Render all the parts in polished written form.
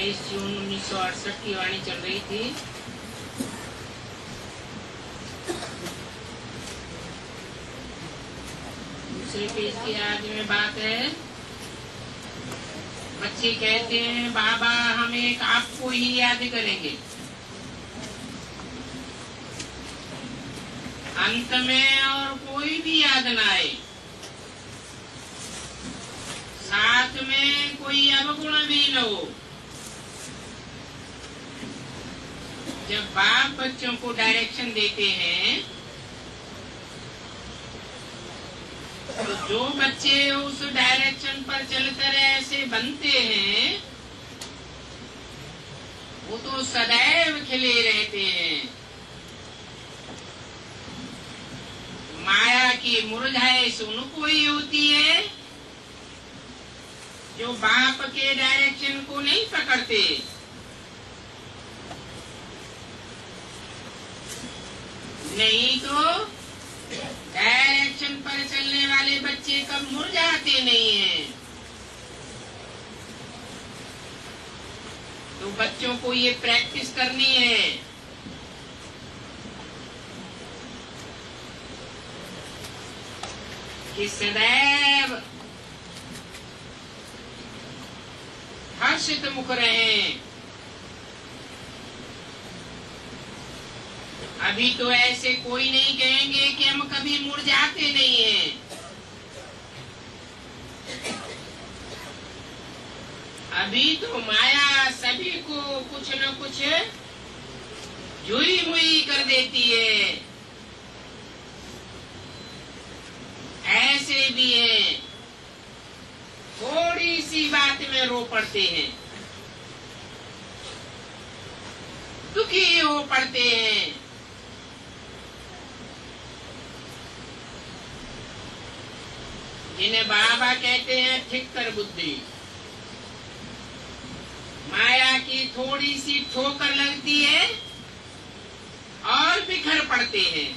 22 जून 1968 की वाणी चल रही थी। दूसरे पेज की आज में बात है। बच्चे कहते हैं बाबा हम एक आपको ही याद करेंगे, अंत में और कोई भी याद न आए, साथ में कोई अवगुण भी न हो। जब बाप बच्चों को डायरेक्शन देते हैं तो जो बच्चे उस डायरेक्शन पर चलकर ऐसे बनते हैं वो तो सदैव खिले रहते हैं। माया की मुरझाइश उनको ही होती है जो बाप के डायरेक्शन को नहीं पकड़ते। नहीं तो डायरेक्शन पर चलने वाले बच्चे कब मुरझाते नहीं हैं। तो बच्चों को ये प्रैक्टिस करनी है कि सदैव हर्षित मुख रहें। अभी तो ऐसे कोई नहीं कहेंगे कि हम कभी मुरझाते नहीं हैं। अभी तो माया सभी को कुछ न कुछ जुई मुई कर देती है। ऐसे भी हैं थोड़ी सी बात में रो पड़ते हैं, दुखी हो पड़ते हैं। जिन्हें बाबा कहते हैं ठिक्कर बुद्धि। माया की थोड़ी सी ठोकर लगती है और बिखर पड़ते हैं।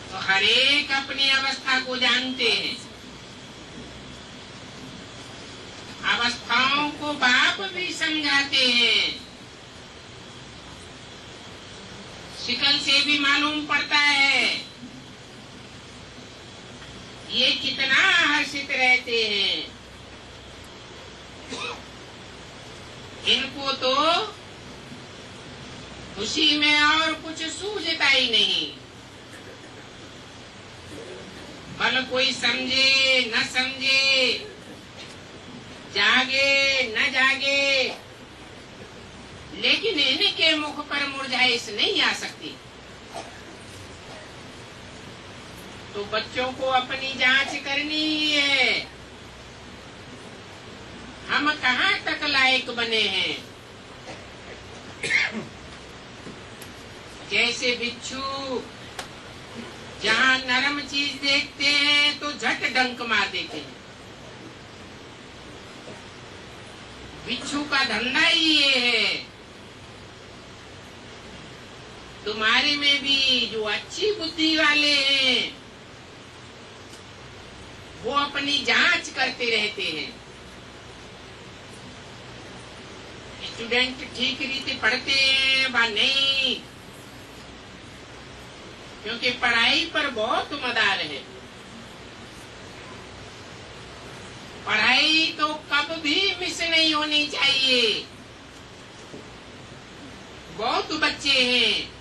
तो हर एक अपनी अवस्था को जानते हैं। अवस्थाओं को बाप भी समझाते हैं। शिकल से भी मालूम पड़ता है ये कितना हर्षित रहते हैं। इनको तो खुशी में और कुछ सूझता ही नहीं। भले कोई समझे न समझे, जागे न जागे, लेकिन इनके मुख पर मुरझाइश नहीं आ सकती। तो बच्चों को अपनी जांच करनी ही है। हम कहाँ तक लायक बने हैं। जैसे बिच्छू जहाँ नरम चीज देखते हैं तो झट डंक मार देते हैं। बिच्छू का धंधा ही ये है। तुम्हारे में भी जो अच्छी बुद्धि वाले हैं वो अपनी जांच करते रहते हैं। स्टूडेंट ठीक रीति पढ़ते हैं व नहीं, क्योंकि पढ़ाई पर बहुत मदार है। पढ़ाई तो कब भी मिस नहीं होनी चाहिए। बहुत बच्चे हैं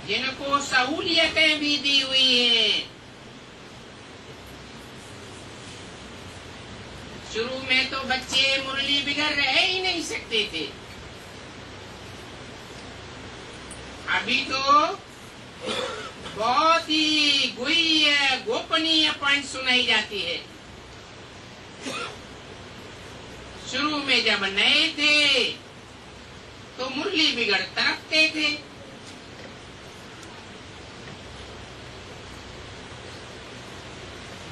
जिनको सहूलियतें भी दी हुई हैं। शुरू में तो बच्चे मुरली बिगड़ रह ही नहीं सकते थे। अभी तो बहुत ही गोपनीय पॉइंट सुनाई जाती है। शुरू में जब नए थे तो मुरली बिगड़ तरफते थे।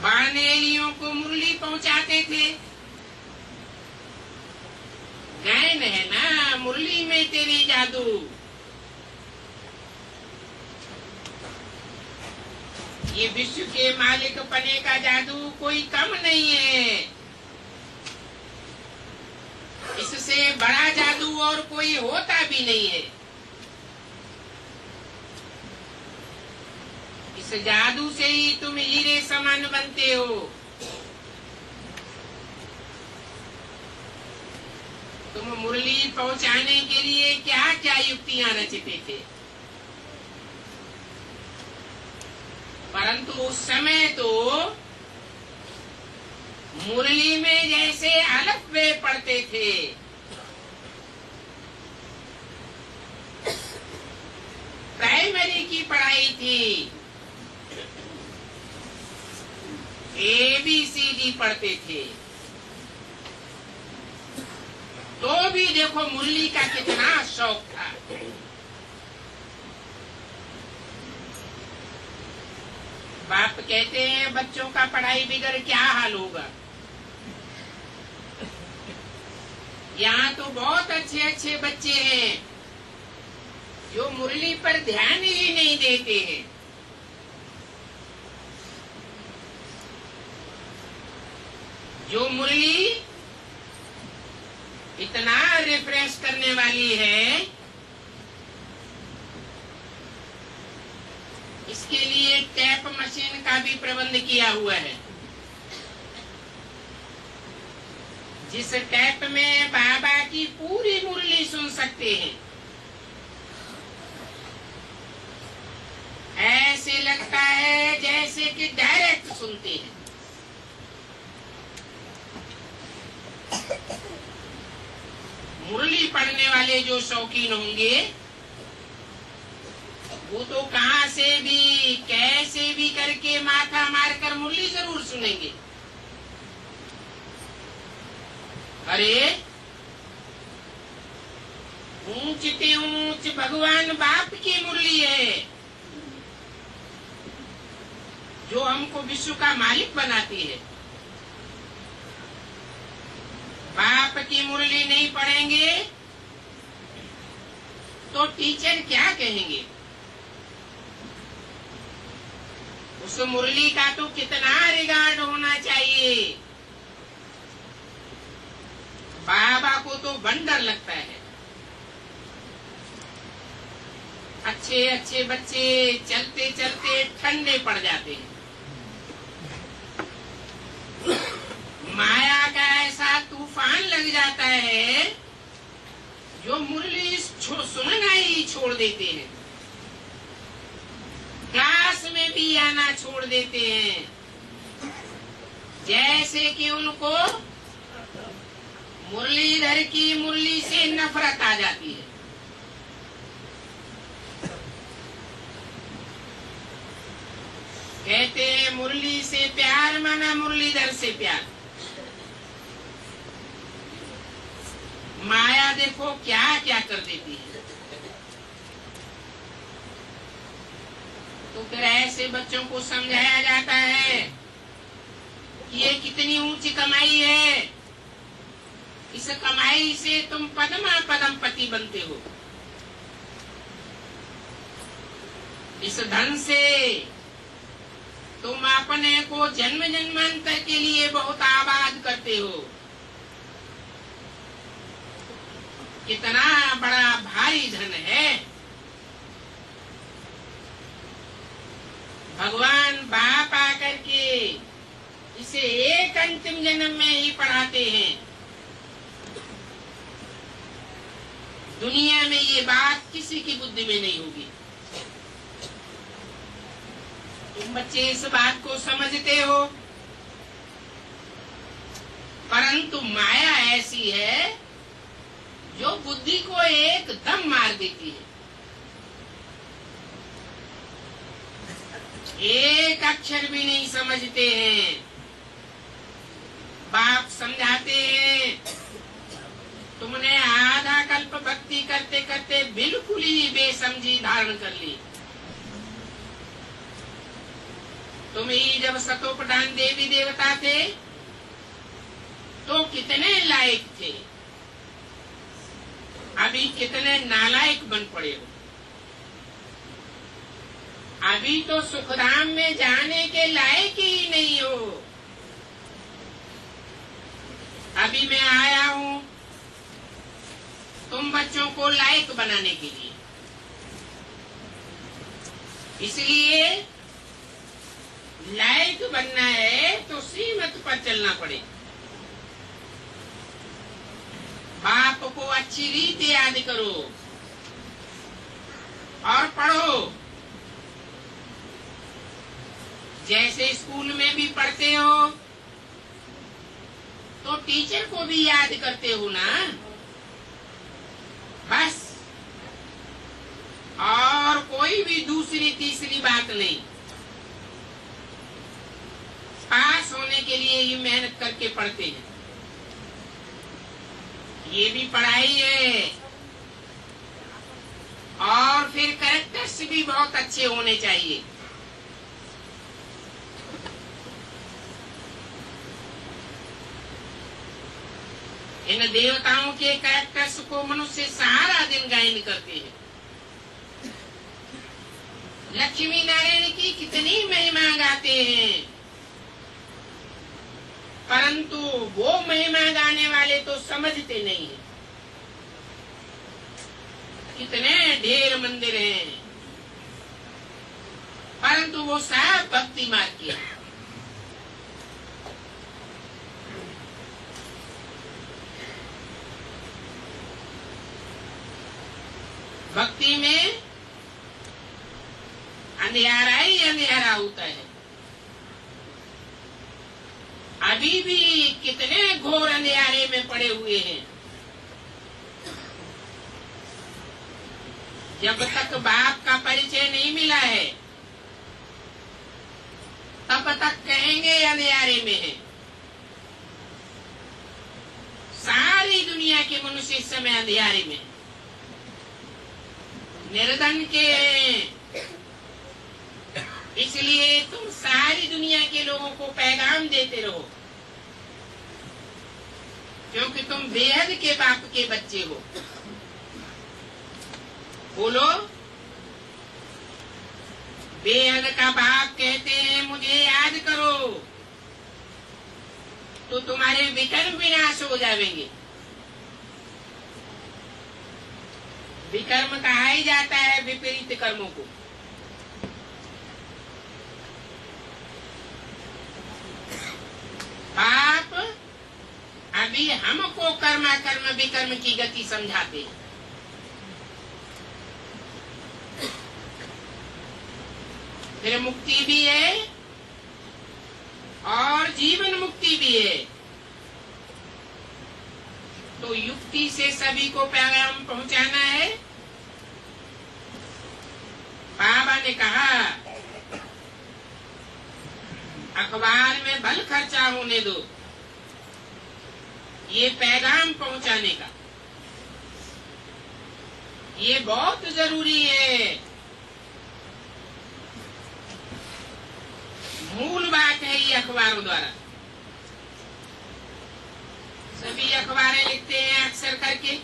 बानेरियों को मुरली पहुंचाते थे। गायन है ना मुरली में तेरी जादू। ये विश्व के मालिक पने का जादू कोई कम नहीं है। इससे बड़ा जादू और कोई होता भी नहीं है। इस जादू से ही तुम हीरे समान बनते हो। तुम मुरली पहुंचाने के लिए क्या क्या युक्तियां रचते थे, परंतु उस समय तो मुरली में जैसे अलफ बे पढ़ते थे, प्राइमरी की पढ़ाई थी, ABCD पढ़ते थे, तो भी देखो मुरली का कितना शौक था। बाप कहते हैं बच्चों का पढ़ाई बिगड़ क्या हाल होगा। यहाँ तो बहुत अच्छे अच्छे बच्चे हैं जो मुरली पर ध्यान ही नहीं देते हैं। जो मुरली इतना रिफ्रेश करने वाली है, इसके लिए टैप मशीन का भी प्रबंध किया हुआ है, जिस टैप में बाबा की पूरी मुरली सुन सकते हैं। ऐसे लगता है जैसे कि डायरेक्ट सुनते हैं। मुरली पढ़ने वाले जो शौकीन होंगे वो तो कहां से भी कैसे भी करके माथा मारकर मुरली जरूर सुनेंगे। अरे ऊंच ते ऊंच भगवान बाप की मुरली है जो हमको विश्व का मालिक बनाती है। बाप की मुरली नहीं पढ़ेंगे तो टीचर क्या कहेंगे। उस मुरली का तो कितना रिगार्ड होना चाहिए। बाबा को तो वंडर लगता है। अच्छे अच्छे बच्चे चलते चलते ठंडे पड़ जाते हैं। माया का ऐसा तूफान लग जाता है जो मुरली सुनना ही छोड़ देते हैं, क्लास में भी आना छोड़ देते हैं, जैसे कि उनको मुरलीधर की मुरली से नफरत आ जाती है। कहते हैं मुरली से प्यार माना मुरलीधर से प्यार। माया देखो क्या क्या कर देती है। तो फिर ऐसे बच्चों को समझाया जाता है कि ये कितनी ऊंची कमाई है, इस कमाई से तुम पद्मा पदमपति बनते हो। इस धन से तुम अपने को जन्म जन्मांतर के लिए बहुत आबाद करते हो। कितना बड़ा भारी धन है। भगवान बाप आकर के इसे एक अंतिम जन्म में ही पढ़ाते हैं। दुनिया में ये बात किसी की बुद्धि में नहीं होगी। तुम बच्चे इस बात को समझते हो, परंतु माया ऐसी है जो बुद्धि को एकदम मार देती है। एक अक्षर भी नहीं समझते हैं। बाप समझाते हैं तुमने आधा कल्प भक्ति करते करते बिल्कुल ही बेसमझी धारण कर ली। तुम ही जब सतोप्रधान देवी देवता थे तो कितने लायक थे, अभी कितने नालायक बन पड़े हो। अभी तो सुखधाम में जाने के लायक ही नहीं हो। अभी मैं आया हूं तुम बच्चों को लायक बनाने के लिए, इसलिए लायक बनना है तो श्रीमत पर चलना पड़े। बाप को अच्छी रीति याद करो और पढ़ो। जैसे स्कूल में भी पढ़ते हो तो टीचर को भी याद करते हो ना, बस। और कोई भी दूसरी तीसरी बात नहीं। पास होने के लिए ही मेहनत करके पढ़ते हैं। ये भी पढ़ाई है। और फिर कैरेक्टर्स भी बहुत अच्छे होने चाहिए। इन देवताओं के कैरेक्टर्स को मनुष्य सारा दिन गायन करते हैं। लक्ष्मी नारायण की कितनी महिमा गाते हैं, परंतु वो महिमा गाने वाले तो समझते नहीं है। कितने ढेर मंदिर हैं, परंतु वो सब भक्ति मार्ग के हैं। भक्ति में अंधियारा ही अंधियारा होता है। अभी भी कितने घोर अंधियारे में पड़े हुए हैं। जब तक बाप का परिचय नहीं मिला है तब तक कहेंगे अंधियारे में है। सारी दुनिया के मनुष्य इस समय अंधियारे में निर्धन के हैं। इसलिए तुम सारी दुनिया के लोगों को पैगाम देते रहो, क्योंकि तुम बेहद के बाप के बच्चे हो। बोलो, बेहद का बाप कहते हैं मुझे याद करो, तो तुम्हारे विकर्म विनाश हो जाएंगे। विकर्म कहा ही जाता है विपरीत कर्मों को। बाप अभी हमको कर्मा कर्म विकर्म की गति समझाते हैं। फिर मुक्ति भी है और जीवन मुक्ति भी है। तो युक्ति से सभी को पैगाम पहुंचाना है। बाबा ने कहा अखबार में भल खर्चा होने दो, ये पैगाम पहुंचाने का ये बहुत जरूरी है। मूल बात है ये अखबारों द्वारा। सभी अखबारें लिखते हैं अक्सर करके,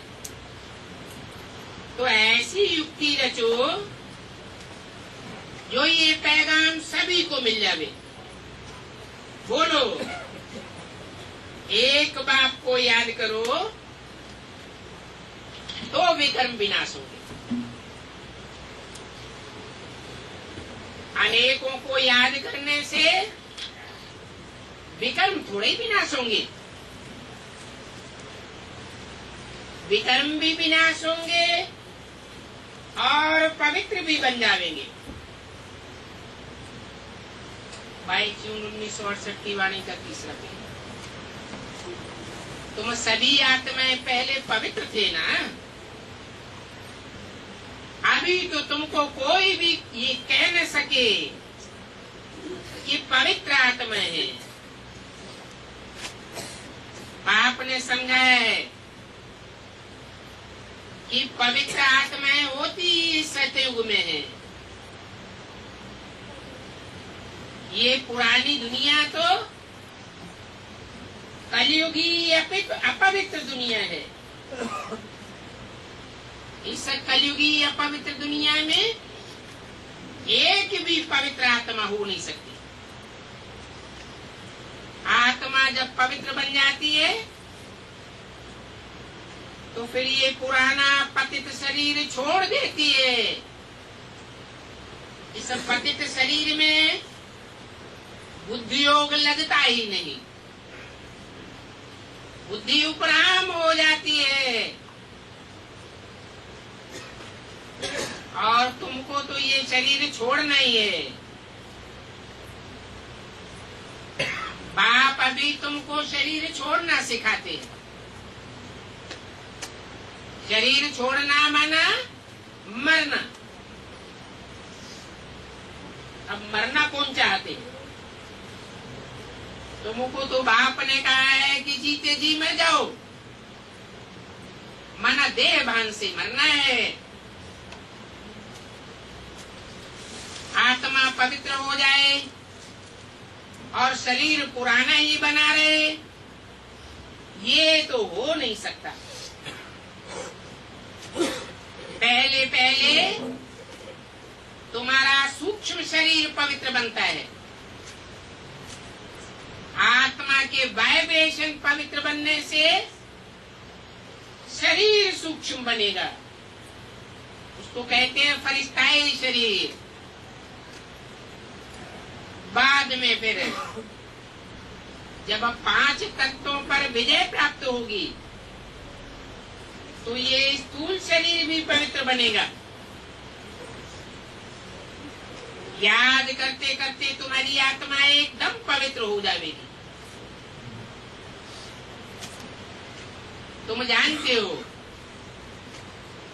तो ऐसी युक्ति रचो जो ये पैगाम सभी को मिल जावे। बोलो, एक बाप को याद करो तो विकर्म विनाश होंगे। अनेकों को याद करने से विकर्म थोड़े ही विनाश होंगे, विकर्म भी विनाश होंगे और पवित्र भी बन जाएंगे। 22 जून 1968 की वाणी का तीसरा पेज। तुम सभी आत्माएं पहले पवित्र थे ना। अभी तो तुमको कोई भी ये कह न सके कि पवित्र आत्मा है। आपने समझाया है कि पवित्र आत्माएं होती सतयुग में है। ये पुरानी दुनिया तो कलयुगी अपवित्र दुनिया है। इस कलयुगी अपवित्र दुनिया में एक भी पवित्र आत्मा हो नहीं सकती। आत्मा जब पवित्र बन जाती है तो फिर ये पुराना पतित शरीर छोड़ देती है। इस पतित शरीर में बुद्धि योग लगता ही नहीं, बुद्धि उपराम हो जाती है। और तुमको तो ये शरीर छोड़ना ही है। बाप अभी तुमको शरीर छोड़ना सिखाते हैं। शरीर छोड़ना माना मरना। अब मरना कौन चाहते हैं? तुमको तो बाप ने कहा है कि जीते जी मर जाओ, माना देह भान से मरना है। आत्मा पवित्र हो जाए और शरीर पुराना ही बना रहे, ये तो हो नहीं सकता। पहले पहले तुम्हारा सूक्ष्म शरीर पवित्र बनता है। आत्मा के वाइब्रेशन पवित्र बनने से शरीर सूक्ष्म बनेगा। उसको कहते हैं फरिश्ताई शरीर। बाद में फिर जब 5 तत्वों पर विजय प्राप्त होगी तो ये स्थूल शरीर भी पवित्र बनेगा। याद करते करते तुम्हारी आत्मा एकदम पवित्र हो जाएगी। तुम जानते हो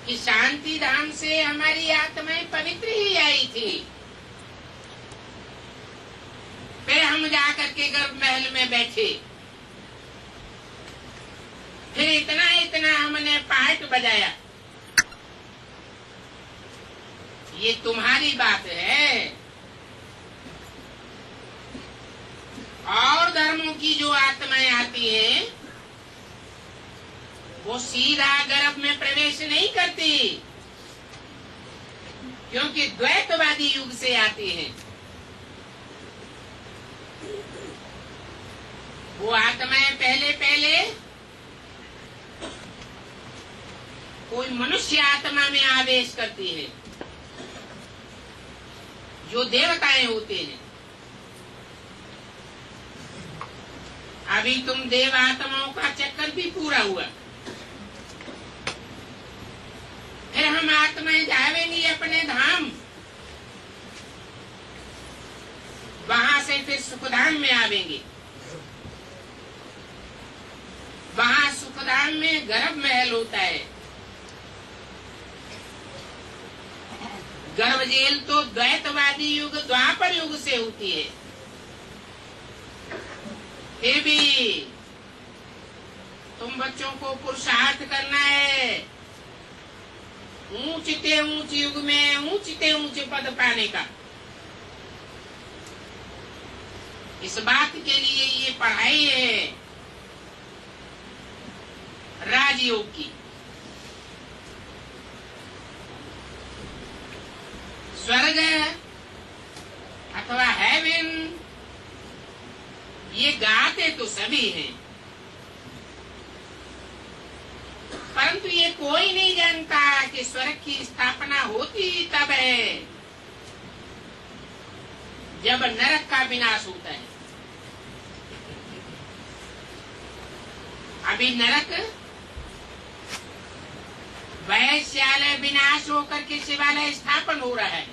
कि शांति धाम से हमारी आत्माएं पवित्र ही आई थी। फिर हम जाकर के गर्भ महल में बैठे, फिर इतना इतना हमने पार्ट बजाया। ये तुम्हारी बात है। और धर्मों की जो आत्माएं आती हैं वो सीधा गर्भ में प्रवेश नहीं करती, क्योंकि द्वैतवादी युग से आती हैं। वो आत्माएं पहले पहले कोई मनुष्य आत्मा में आवेश करती है, जो देवताएं होते हैं। अभी तुम देव आत्माओं का चक्कर भी पूरा हुआ। फिर हम आत्माएं जावेंगी अपने धाम, वहां से फिर सुखधाम में आवेंगे। वहां सुखधाम में गर्भ महल होता है। गर्भ जेल तो द्वैतवादी युग द्वापर युग से होती है। फिर भी तुम बच्चों को पुरुषार्थ करना है ऊंचते ऊंच युग में ऊंचते ऊंच पद पाने का। इस बात के लिए ये पढ़ाई है राजयोग की। स्वर्ग अथवा हेवन ये गाते तो सभी हैं, परंतु ये कोई नहीं जानता कि स्वर्ग की स्थापना होती तब है जब नरक का विनाश होता है। अभी नरक वैश्यालय विनाश होकर के शिवालय स्थापन हो रहा है।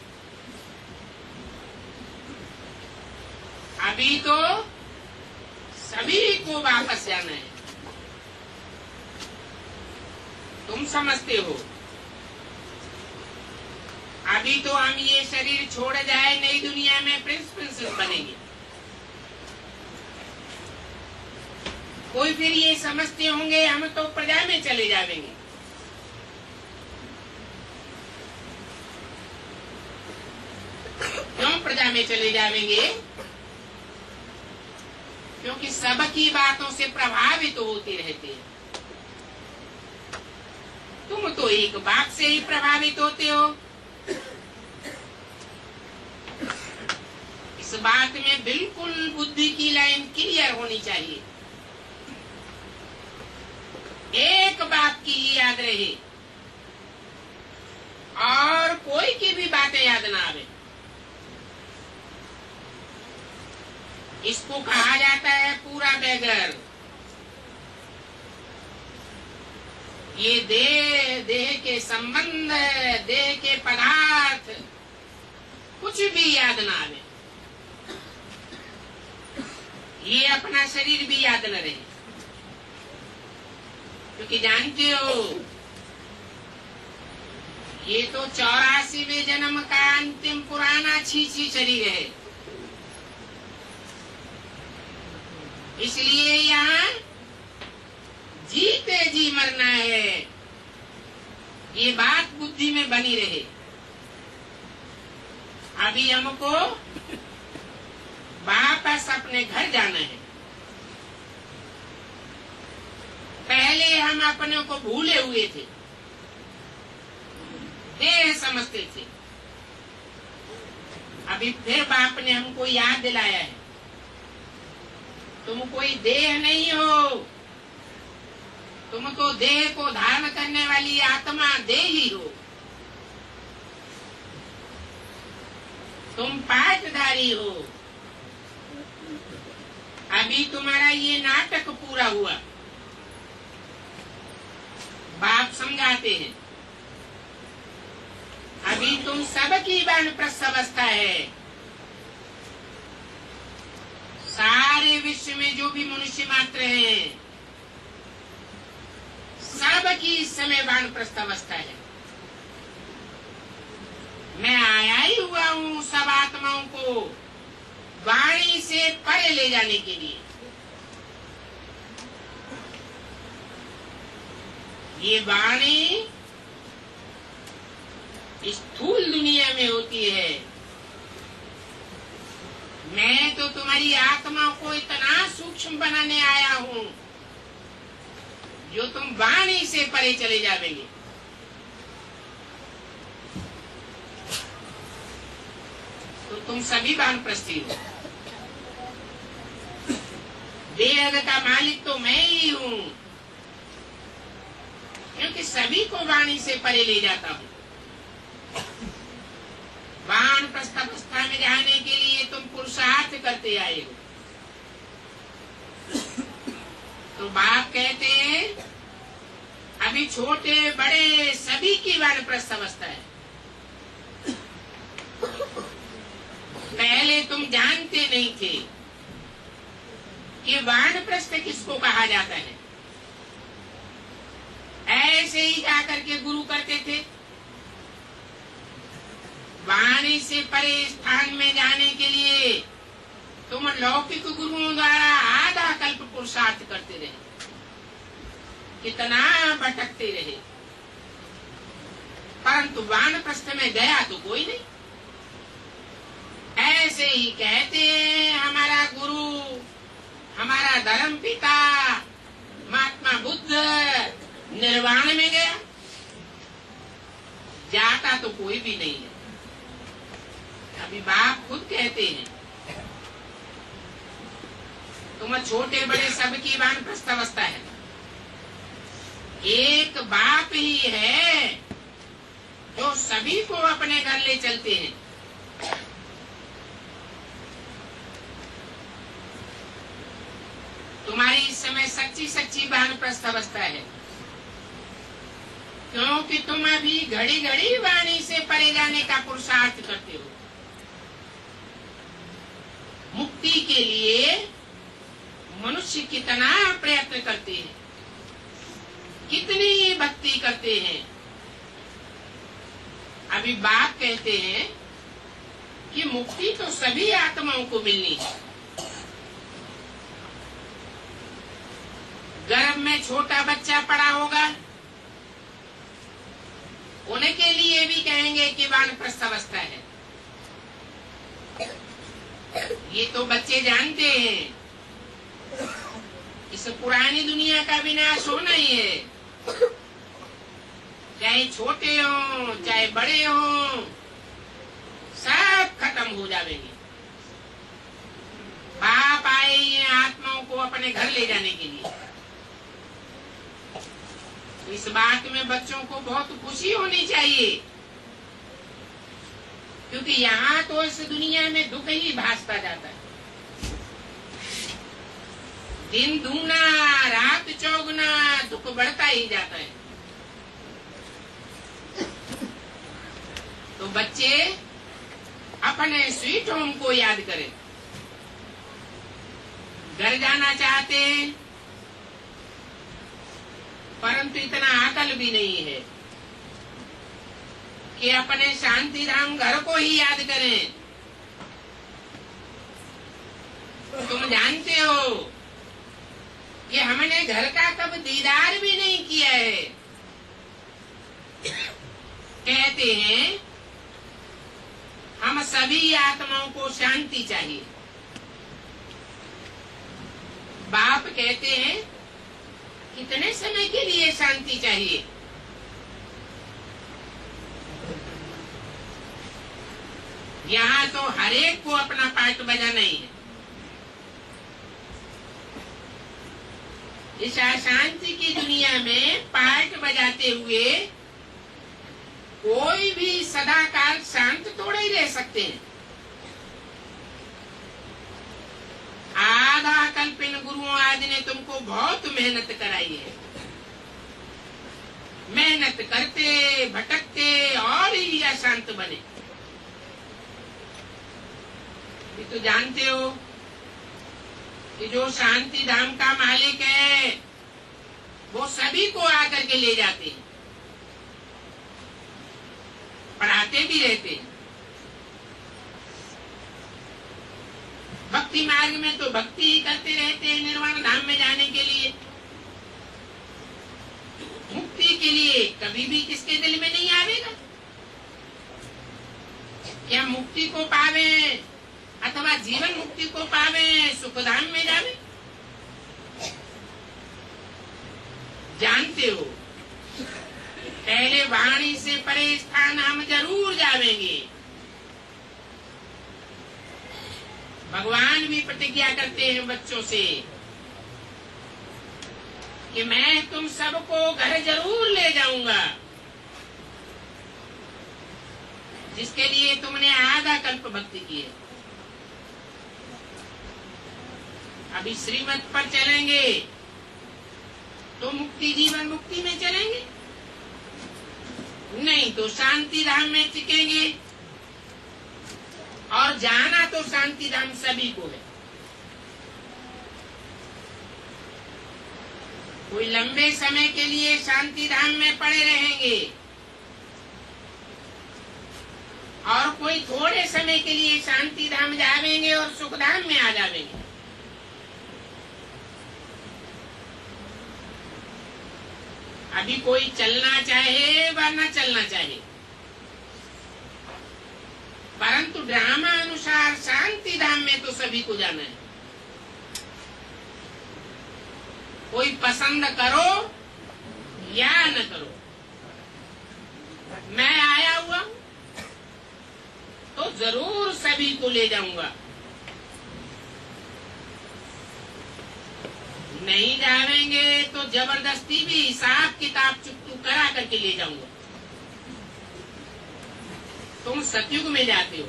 अभी तो सभी को वापस जाना है। तुम समझते हो अभी तो हम ये शरीर छोड़ जाए, नई दुनिया में प्रिंस प्रिंसेस बनेंगे। कोई फिर ये समझते होंगे हम तो प्रजा में चले जाएंगे। क्यों प्रजा में चले जाएंगे? क्योंकि सबकी बातों से प्रभावित होते रहते हैं। तुम तो एक बात से ही प्रभावित होते हो। इस बात में बिल्कुल बुद्धि की लाइन क्लियर होनी चाहिए। एक बात की ही याद रहे और कोई की भी बातें याद ना आवे। इसको कहा जाता है पूरा बेगर। ये देह के संबंध, देह के पदार्थ कुछ भी याद ना आवे, ये अपना शरीर भी याद न रहे। क्योंकि जानते हो ये तो 84वें जन्म का अंतिम पुराना छीछी शरीर है। इसलिए यहाँ जीते जी मरना है, ये बात बुद्धि में बनी रहे। अभी हमको वापस अपने घर जाना है। पहले हम अपने को भूले हुए थे, देह समझते थे। अभी फिर बाप ने हमको याद दिलाया है, तुम कोई देह नहीं हो, तुम तो देह को धारण करने वाली आत्मा देह ही हो। तुम पाठधारी हो। अभी तुम्हारा ये नाटक पूरा हुआ। बाप समझाते हैं अभी तुम सबकी वानप्रस्थ अवस्था है। सारे विश्व में जो भी मनुष्य मात्र हैं, सबकी इस समय वानप्रस्थ अवस्था है। मैं आया ही हुआ हूँ सब आत्माओं को वाणी से परे ले जाने के लिए। ये वाणी स्थूल दुनिया में होती है। मैं तो तुम्हारी आत्मा को इतना सूक्ष्म बनाने आया हूँ जो तुम वाणी से परे चले जाओगे। तो तुम सभी वानप्रस्थी हो। देह का मालिक तो मैं ही हूँ, क्योंकि सभी को वाणी से परे ले जाता हूँ। वानप्रस्थ अवस्था में जाने के लिए तुम पुरुषार्थ करते आए हो। तो बाप कहते हैं अभी छोटे बड़े सभी की वानप्रस्थ अवस्था है। पहले तुम जानते नहीं थे कि वानप्रस्थ किसको कहा जाता है। ऐसे ही जाकर के गुरु करते थे। वाणी से परे स्थान में जाने के लिए तुम लौकिक गुरुओं द्वारा आधा कल्प पुरुषार्थ करते रहे, कितना भटकते रहे, परंतु वानप्रस्थ में गया तो कोई नहीं। ऐसे ही कहते हैं हमारा गुरु, हमारा धर्म पिता महात्मा बुद्ध निर्वाण में गया, जाता तो कोई भी नहीं है। अभी बाप खुद कहते हैं तुम छोटे बड़े सबकी वानप्रस्थ अवस्था है। एक बाप ही है जो सभी को अपने घर ले चलते हैं। तुम्हारी इस समय सच्ची सच्ची वानप्रस्थ अवस्था है, क्योंकि तुम अभी घड़ी घड़ी वाणी से परे जाने का पुरुषार्थ करते हो। मुक्ति के लिए मनुष्य कितना प्रयत्न करते हैं, कितनी भक्ति करते हैं। अभी बाप कहते हैं कि मुक्ति तो सभी आत्माओं को मिलनी है। गर्भ में छोटा बच्चा पड़ा होगा, उनके लिए भी कहेंगे कि वानप्रस्थ अवस्था है। ये तो बच्चे जानते हैं इस पुरानी दुनिया का विनाश होना ही है। चाहे छोटे हो चाहे बड़े हो, सब खत्म हो जाएंगे। आत्माओं को अपने घर ले जाने के लिए। तो इस बात में बच्चों को बहुत खुशी होनी चाहिए, क्योंकि यहाँ तो इस दुनिया में दुख ही भासता जाता है। दिन दूना रात चौगुना दुख बढ़ता ही जाता है। तो बच्चे अपने स्वीट होम को याद करें। घर जाना चाहते हैं, परंतु इतना अकल भी नहीं है कि अपने शांति धाम घर को ही याद करें। तुम जानते हो कि हमने घर का कब दीदार भी नहीं किया है। कहते हैं हम सभी आत्माओं को शांति चाहिए। बाप कहते हैं कितने समय के लिए शांति चाहिए? यहाँ तो हरेक को अपना पार्ट बजाना ही है। इस अशांति की दुनिया में पार्ट बजाते हुए कोई भी सदाकाल शांत थोड़े ही रह सकते हैं। आधा कल्पिन गुरुओं आदि ने तुमको बहुत मेहनत कराई है। मेहनत करते भटकते और ही अशांत बने। ये तो जानते हो कि जो शांति धाम का मालिक है वो सभी को आकर के ले जाते हैं, पढ़ाते भी रहते हैं। भक्ति मार्ग में तो भक्ति ही करते रहते हैं निर्वाण धाम में जाने के लिए। मुक्ति के लिए कभी भी किसके दिल में नहीं आवेगा क्या मुक्ति को पावे अथवा जीवन मुक्ति को पावे सुख धाम में जावे? जानते हो पहले वाणी से परे स्थान हम जरूर जावेंगे। भगवान भी प्रतिज्ञा करते हैं बच्चों से कि मैं तुम सबको घर जरूर ले जाऊंगा, जिसके लिए तुमने आधा कल्प भक्ति की है। अभी श्रीमत पर चलेंगे तो मुक्ति जीवन मुक्ति में चलेंगे, नहीं तो शांति धाम में टिकेंगे। और जाना तो शांति धाम सभी को है। कोई लंबे समय के लिए शांति धाम में पड़े रहेंगे और कोई थोड़े समय के लिए शांति धाम जावेंगे और सुख धाम में आ जावेंगे। अभी कोई चलना चाहे व न चलना चाहे, परंतु ड्रामा अनुसार शांति धाम में तो सभी को जाना है। कोई पसंद करो या न करो, मैं आया हुआ तो जरूर सभी को ले जाऊंगा। नहीं जावेंगे तो जबरदस्ती भी हिसाब किताब चुकतू करा करके ले जाऊंगा। तुम सतयुग में जाते हो,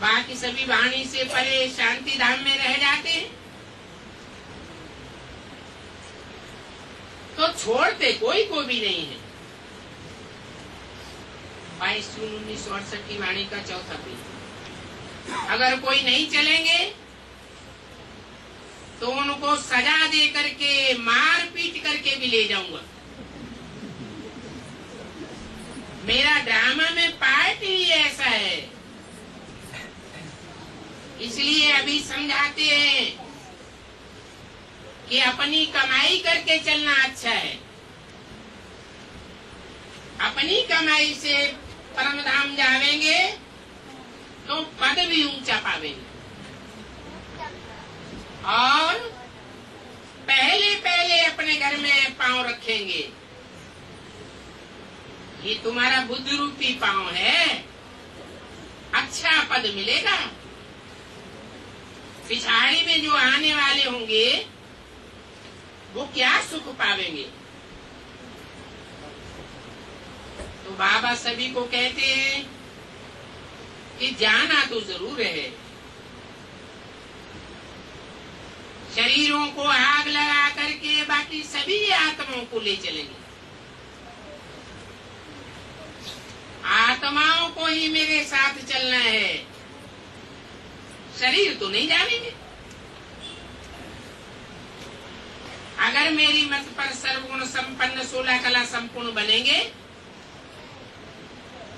बाकी सभी वाणी से परे शांति धाम में रह जाते हैं, तो छोड़ते कोई को भी नहीं है। 22 जून 1968 की वाणी का चौथा पेज। अगर कोई नहीं चलेंगे तो उनको सजा दे करके मार पीट करके भी ले जाऊंगा। मेरा ड्रामा में पार्ट ही ऐसा है, इसलिए अभी समझाते हैं कि अपनी कमाई करके चलना अच्छा है। अपनी कमाई से परम धाम जावेंगे तो पद भी ऊंचा पावेंगे। और पहले पहले अपने घर में पांव रखेंगे। ये तुम्हारा बुद्ध रूपी पांव है, अच्छा पद मिलेगा। पिछाड़ी में जो आने वाले होंगे वो क्या सुख पावेंगे। तो बाबा सभी को कहते हैं कि जाना तो जरूर है, शरीरों को आग लगा करके बाकी सभी आत्माओं को ले चलेंगे। आत्माओं को ही मेरे साथ चलना है, शरीर तो नहीं जानेंगे। अगर मेरी मत पर सर्वगुण संपन्न 16 कला संपूर्ण बनेंगे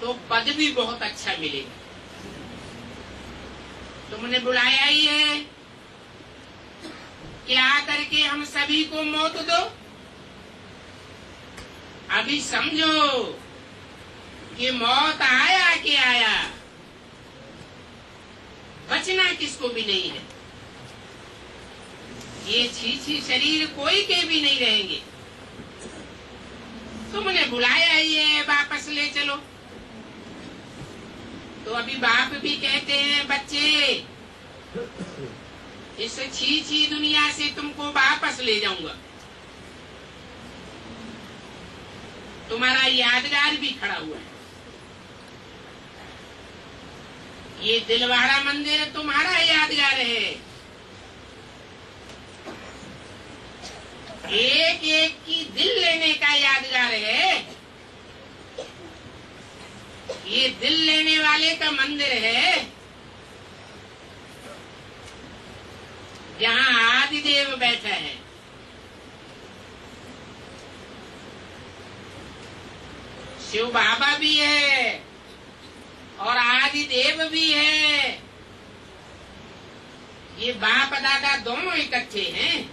तो पद भी बहुत अच्छा मिलेगा। तुमने बुलाया ही है कि आकर के हम सभी को मौत दो। अभी समझो कि मौत आया कि आया, बचना किसको भी नहीं है। ये छी शरीर कोई के भी नहीं रहेंगे। तुमने बुलाया ही है, वापस ले चलो। तो अभी बाप भी कहते हैं बच्चे, इस छी दुनिया से तुमको वापस ले जाऊंगा। तुम्हारा यादगार भी खड़ा हुआ है। ये दिलवाड़ा मंदिर तुम्हारा यादगार है। एक एक की दिल लेने का यादगार है। ये दिल लेने वाले का मंदिर है, जहाँ आदिदेव बैठा है। शिव बाबा भी है और आदिदेव भी है। ये बाप दादा दोनों इकट्ठे हैं।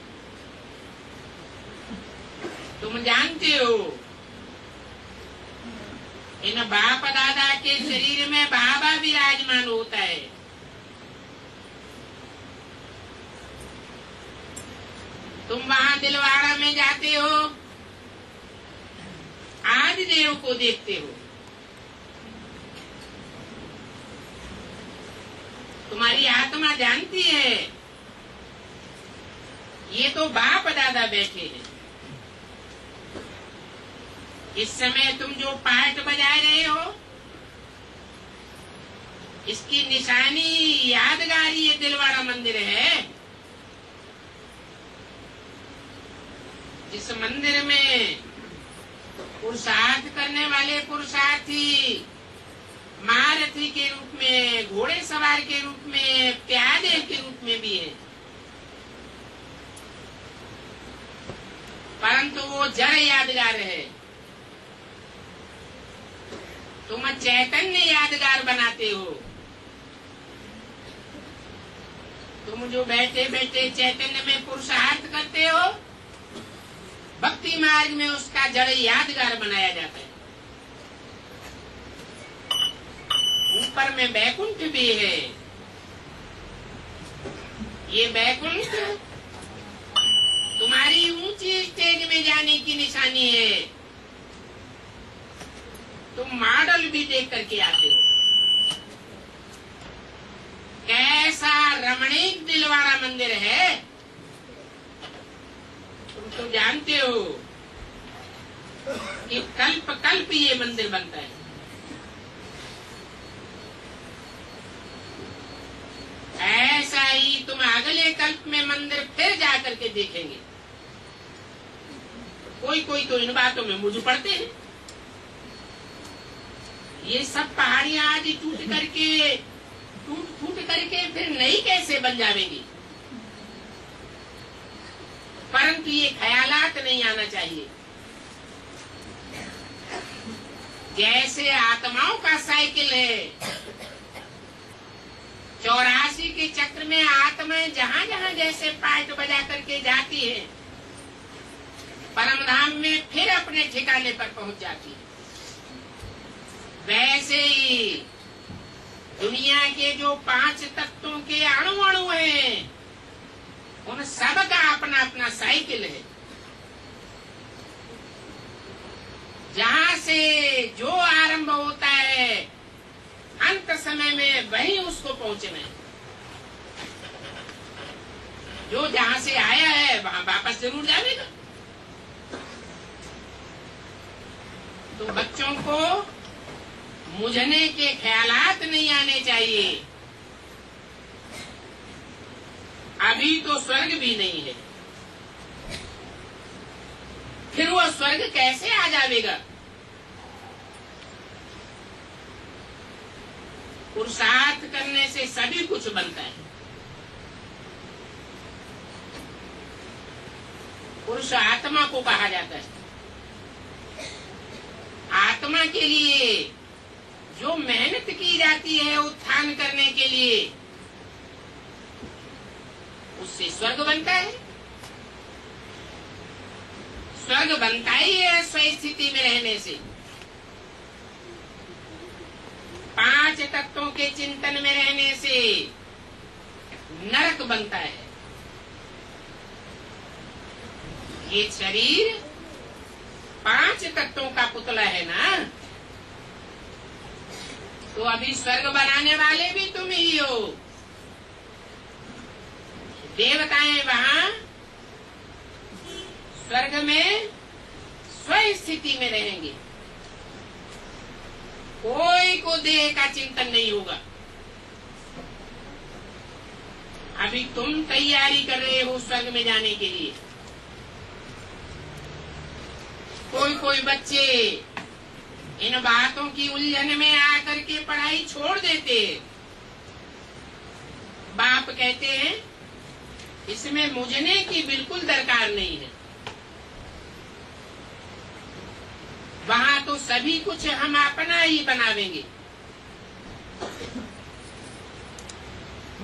तुम जानते हो इन बाप दादा के शरीर में बाबा विराजमान होता है। तुम वहां दिलवाड़ा में जाते हो, आदिदेव को देखते हो। तुम्हारी आत्मा जानती है ये तो बाप दादा बैठे हैं। इस समय तुम जो पाठ बजा रहे हो, इसकी निशानी यादगार ये दिलवाड़ा मंदिर है। इस मंदिर में पुरुषार्थ करने वाले पुरुषार्थी महारथी के रूप में, घोड़े सवार के रूप में, प्यादे के रूप में भी है। परंतु वो जड़ यादगार है। तुम चैतन्य यादगार बनाते हो। तुम जो बैठे बैठे चैतन्य में पुरुषार्थ करते हो, भक्ति मार्ग में उसका जड़ यादगार बनाया जाता है। ऊपर में बैकुंठ भी है। ये बैकुंठ तुम्हारी ऊंची स्टेज में जाने की निशानी है। तुम मॉडल भी देख करके आते हो। कैसा रमणीक दिलवाड़ा मंदिर है, तुम तो जानते हो कि कल्प कल्प ये मंदिर बनता है। ऐसा ही तुम अगले कल्प में मंदिर फिर जाकर के देखेंगे। कोई कोई तो इन बातों में मुझ पड़ते हैं। ये सब पहाड़ियां आज टूट फूट करके फिर नई कैसे बन जाएंगी। परंतु ये ख्यालात नहीं आना चाहिए। जैसे आत्माओं का साइकिल है, 84 के चक्र में आत्माएं जहां जहां जैसे पाठ बजा करके जाती है, परम धाम में फिर अपने ठिकाने पर पहुंच जाती है। वैसे ही दुनिया के जो 5 तत्वों के अणु अणु हैं, उन सब का अपना अपना साइकिल है। जहां से जो आरंभ होता है, अंत समय में वही उसको पहुंचना है। जो जहां से आया है वहां वापस जरूर जाएगा। तो बच्चों को मुझने के ख्यालात नहीं आने चाहिए। अभी तो स्वर्ग भी नहीं है, फिर वो स्वर्ग कैसे आ जाएगा? पुरुषार्थ करने से सभी कुछ बनता है। पुरुष आत्मा को कहा जाता है। आत्मा के लिए जो मेहनत की जाती है उत्थान करने के लिए, उससे स्वर्ग बनता है। स्वर्ग बनता ही है स्वस्थिति में रहने से। 5 तत्वों के चिंतन में रहने से नरक बनता है। ये शरीर 5 तत्वों का पुतला है ना, तो अभी स्वर्ग बनाने वाले भी तुम ही हो। देवताएं वहां स्वर्ग में स्वस्थिति में रहेंगे, कोई को देह का चिंतन नहीं होगा। अभी तुम तैयारी कर रहे हो स्वर्ग में जाने के लिए। कोई बच्चे इन बातों की उलझन में आकर के पढ़ाई छोड़ देते। बाप कहते हैं इसमें मुझने की बिल्कुल दरकार नहीं है, वहां तो सभी कुछ हम अपना ही बनावेंगे,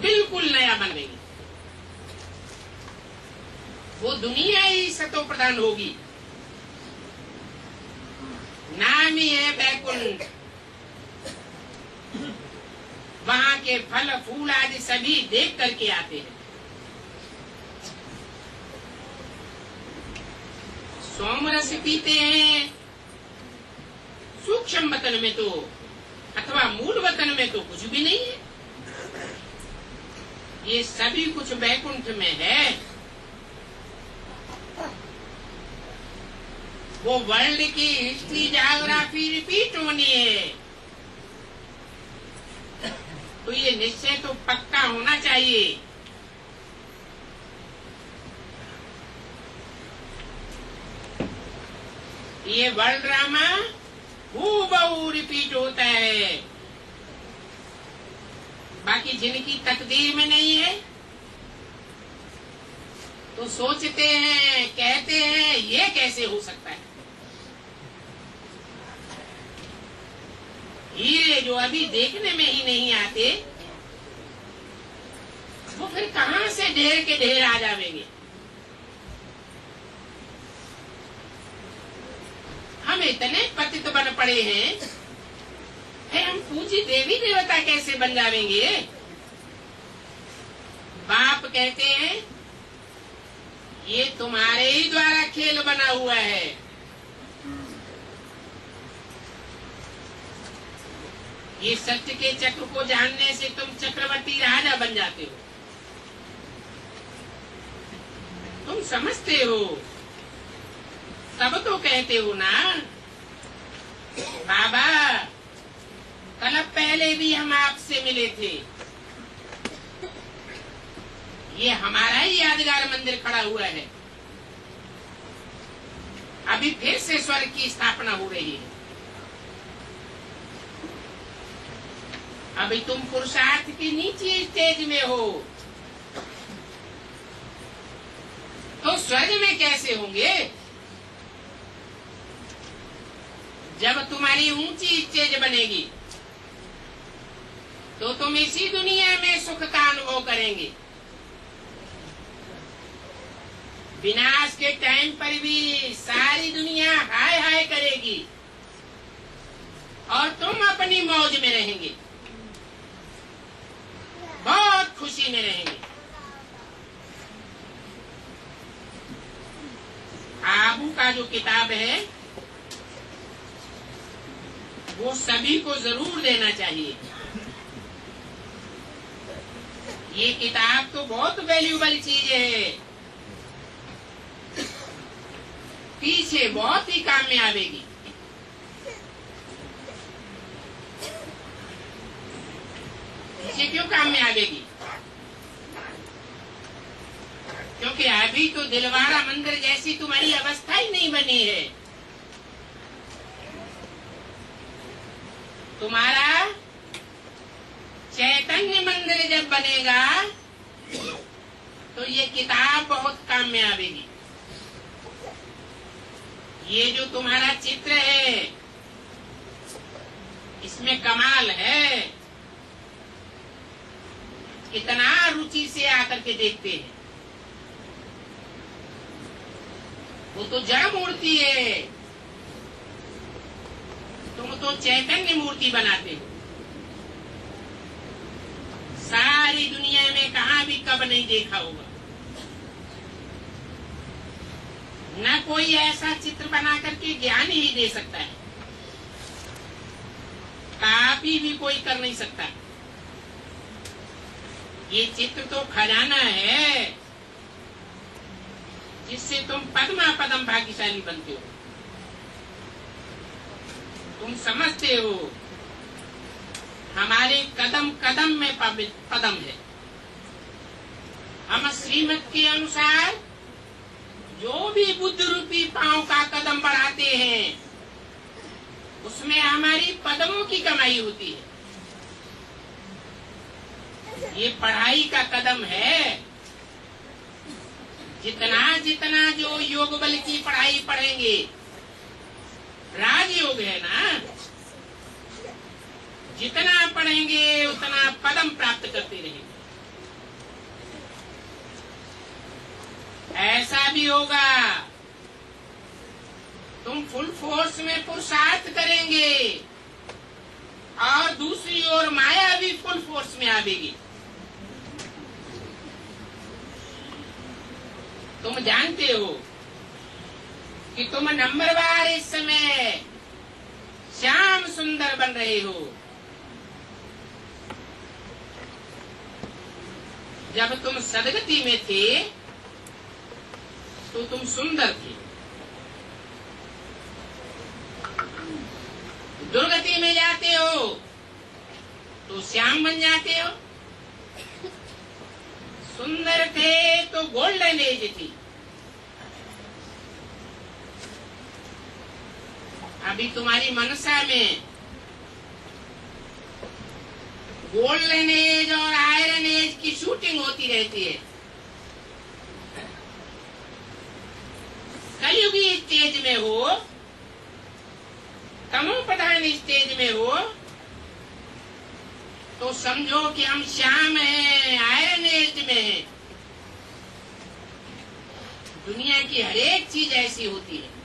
बिल्कुल नया बनेंगे। वो दुनिया ही सतो प्रधान होगी। नाम ही है बैकुंठ। वहां के फल फूल आदि सभी देख करके आते हैं। सोमरस पीते हैं सूक्ष्म वतन में तो, अथवा मूल वतन में तो कुछ भी नहीं है। ये सभी कुछ बैकुंठ में है। वो वर्ल्ड की हिस्ट्री ज्योग्राफी रिपीट होनी है, तो ये निश्चय तो पक्का होना चाहिए। ये वर्ल्ड ड्रामा हूबहू रिपीट होता है। बाकी जिनकी तकदीर में नहीं है तो सोचते हैं, कहते हैं ये कैसे हो सकता है। हीरे जो अभी देखने में ही नहीं आते, वो फिर कहां से ढेर के ढेर आ जाएंगे। हम इतने पतित बन पड़े हैं, फिर हम पूजी देवी देवता कैसे बन जाएंगे। बाप कहते हैं ये तुम्हारे ही द्वारा खेल बना हुआ है। ये सत्य के चक्र को जानने से तुम चक्रवर्ती राजा बन जाते हो। तुम समझते हो तब तो कहते हो ना, बाबा कल पहले भी हम आपसे मिले थे, ये हमारा ही यादगार मंदिर खड़ा हुआ है, अभी फिर से स्वर्ग की स्थापना हो रही है। अभी तुम पुरुषार्थ की नीचे स्टेज में हो, तो स्वर्ग में कैसे होंगे। जब तुम्हारी ऊंची स्टेज बनेगी तो तुम इसी दुनिया में सुख का अनुभव करेंगे। विनाश के टाइम पर भी सारी दुनिया हाय हाय करेगी और तुम अपनी मौज में रहेंगे, बहुत खुशी में रहेंगे। आबू का जो किताब है वो सभी को जरूर लेना चाहिए। ये किताब तो बहुत वैल्यूबल चीज है, पीछे बहुत ही काम में आवेगी। पीछे क्यों काम में आवेगी? क्योंकि अभी तो दिलवाड़ा मंदिर जैसी तुम्हारी अवस्था ही नहीं बनी है। तुम्हारा चैतन्य मंदिर जब बनेगा तो ये किताब बहुत काम में आवेगी। ये जो तुम्हारा चित्र है इसमें कमाल है, कितना रुचि से आकर के देखते हैं। वो तो जड़ मूर्ति है, तुम तो चैतन्य मूर्ति बनाते हो। सारी दुनिया में कहाँ भी कब नहीं देखा होगा, न कोई ऐसा चित्र बना करके ज्ञान ही दे सकता है, कापी भी कोई कर नहीं सकता। ये चित्र तो खजाना है जिससे तुम पद्मा पदम भाग्यशाली बनते हो। तुम समझते हो हमारे कदम कदम में पदम है। हम श्रीमत के अनुसार जो भी बुद्ध रूपी पांव का कदम बढ़ाते हैं उसमें हमारी पदमों की कमाई होती है। ये पढ़ाई का कदम है। जितना जितना जो योग बल की पढ़ाई पढ़ेंगे, राजयोग है ना, जितना पढ़ेंगे उतना पदम प्राप्त करते रहेंगे। ऐसा भी होगा तुम फुल फोर्स में पुरुषार्थ करेंगे और दूसरी ओर माया भी फुल फोर्स में आवेगी। तुम जानते हो कि तुम नंबरवार इस समय श्याम सुंदर बन रहे हो। जब तुम सदगति में थे तो तुम सुंदर थे, दुर्गति में जाते हो तो श्याम बन जाते हो। सुंदर थे तो गोल्डन एज थी, अभी तुम्हारी मनसा में गोल्डन एज और आयरन एज की शूटिंग होती रहती है। कलयुगी स्टेज में हो, तमो प्रधान स्टेज में हो तो समझो कि हम श्याम हैं, आयरन एज में हैं। दुनिया की हर एक चीज ऐसी होती है।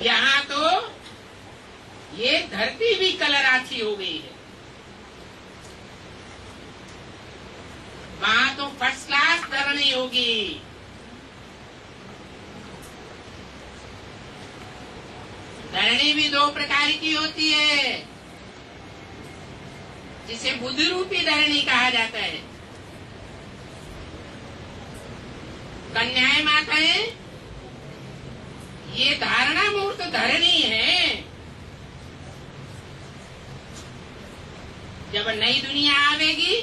यहाँ तो ये धरती भी कलराची हो गई है, वहां तो फर्स्ट क्लास धरनी होगी। धरनी भी दो प्रकार की होती है, जिसे बुद्ध रूपी धरनी कहा जाता है। कन्याएं माताएं ये धारणा मूर्त धरनी है। जब नई दुनिया आवेगी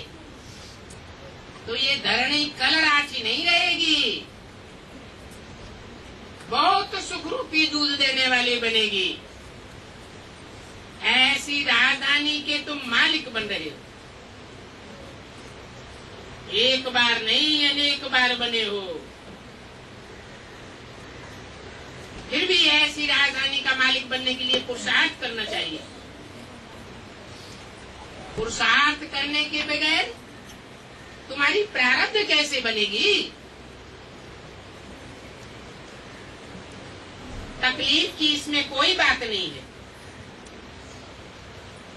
तो ये धरनी कलराची नहीं रहेगी, बहुत सुखरूपी दूध देने वाली बनेगी। ऐसी राजधानी के तुम मालिक बन रहे हो। एक बार नहीं अनेक बार बने हो, फिर भी ऐसी राजधानी का मालिक बनने के लिए पुरुषार्थ करना चाहिए। पुरुषार्थ करने के बगैर तुम्हारी प्रारब्ध कैसे बनेगी? तकलीफ की इसमें कोई बात नहीं है।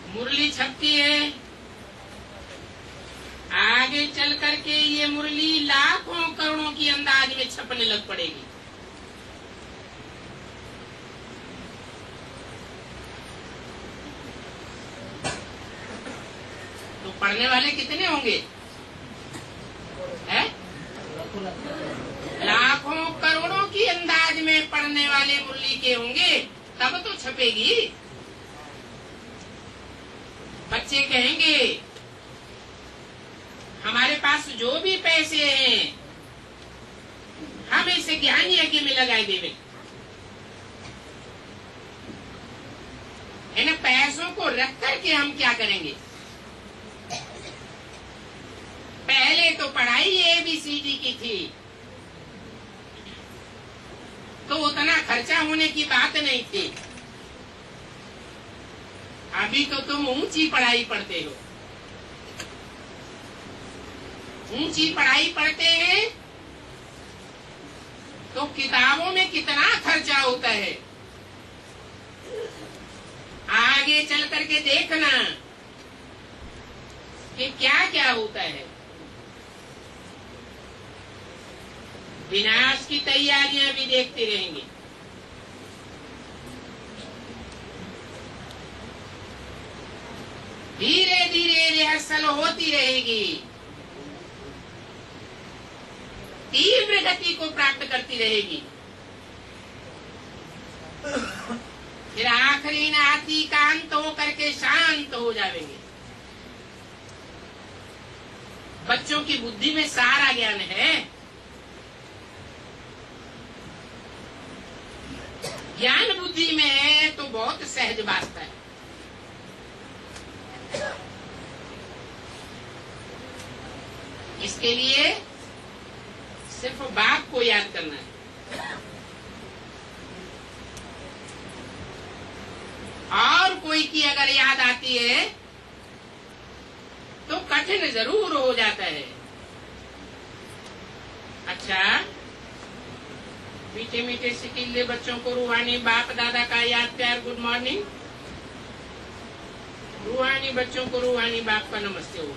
मुरली छपती है, आगे चल करके ये मुरली लाखों करोड़ों की अंदाज में छपने लग पड़ेगी। तो पढ़ने वाले कितने होंगे? है? लाखों करोड़ों की अंदाज में पढ़ने वाले मुरली के होंगे, तब तो छपेगी। बच्चे कहेंगे हमारे पास जो भी पैसे हैं हम इसे ज्ञान यज्ञ में लगाए देवे। इन पैसों को रख करके हम क्या करेंगे? पहले तो पढ़ाई ABCD की थी तो उतना खर्चा होने की बात नहीं थी। अभी तो तुम ऊंची पढ़ाई पढ़ते हो। ऊंची पढ़ाई पढ़ते हैं तो किताबों में कितना खर्चा होता है। आगे चल करके देखना कि क्या क्या होता है। विनाश की तैयारियां भी देखते रहेंगे। धीरे धीरे रिहर्सल होती रहेगी, तीव्र गति को प्राप्त करती रहेगी। फिर आखिरी नाती कांत होकर के शांत हो जाएंगे। बच्चों की बुद्धि में सारा ज्ञान है। ज्ञान बुद्धि में है तो बहुत सहज बात है। इसके लिए सिर्फ बाप को याद करना है। और कोई की अगर याद आती है तो कठिन जरूर हो जाता है। अच्छा, मीठे मीठे सिकिल्ले बच्चों को रूहानी बाप दादा का याद प्यार गुड मॉर्निंग। रूहानी बच्चों को रूहानी बाप का नमस्ते हो।